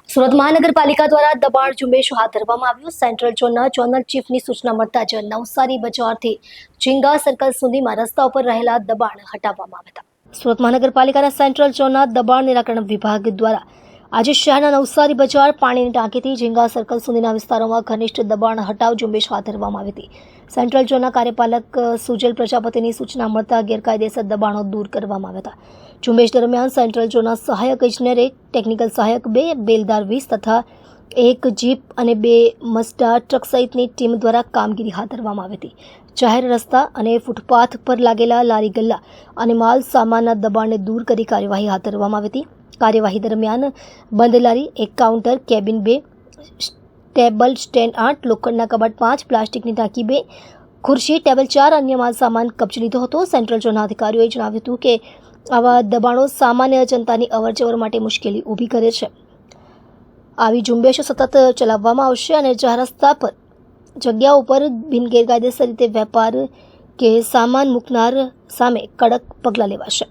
સુરત મહાનગરપાલિકા દ્વારા દબાણ ઝુંબેશ હાથ ધરવામાં આવ્યું। સેન્ટ્રલ ઝોનના ઝોનલ ચીફની સૂચના મળતા જ નવસારી બજારથી ઝીંગા સર્કલ સુધીમાં રસ્તા ઉપર રહેલા દબાણ હટાવવામાં આવ્યા હતા। સુરત મહાનગરપાલિકાના સેન્ટ્રલ ઝોનના દબાણ નિરાકરણ વિભાગ દ્વારા આજે શહેરના નવસારી બજાર, પાણીની ટાંકીથી ઝીંગા સર્કલ સુધીના વિસ્તારોમાં ઘનિષ્ઠ દબાણ હટાવ ઝુંબેશ હાથ ધરવામાં આવી હતી। સેન્ટ્રલ ઝોનના કાર્યપાલક સુજલ પ્રજાપતિની સૂચના મળતા ગેરકાયદેસર દબાણો દૂર કરવામાં આવ્યા હતા। ઝુંબેશ દરમિયાન સેન્ટ્રલ ઝોનના સહાયક ઇજનેર, ટેકનિકલ સહાયક 2, બેલદાર 20 તથા 1 જીપ અને 2 મઝડા ટ્રક સહિતની ટીમ દ્વારા કામગીરી હાથ ધરવામાં આવી હતી। જાહેર રસ્તા અને ફૂટપાથ પર લાગેલા લારી ગલ્લા અને માલ સામાનના દબાણને દૂર કરી કાર્યવાહી હાથ ધરવામાં આવી હતી। કાર્યવાહી દરમિયાન બંધ લારી, 1 કાઉન્ટર, કેબિન 2, ટેબલ સ્ટેન્ડ 8, લોખંડના કબાટ 5, પ્લાસ્ટિકની ટાંકી 2, ખુરશી, ટેબલ 4 અન્ય માલ સામાન કબજે લીધો હતો। સેન્ટ્રલ ઝોનના અધિકારીઓએ જણાવ્યું હતું કે આવા દબાણો સામાન્ય જનતાની અવરજવર માટે મુશ્કેલી ઊભી કરે છે। આવી ઝુંબેશો સતત ચલાવવામાં આવશે અને જાહેર રસ્તા પર જગ્યા ઉપર બિનગેરકાયદેસર રીતે વેપાર કે સામાન મૂકનાર સામે કડક પગલાં લેવાશે।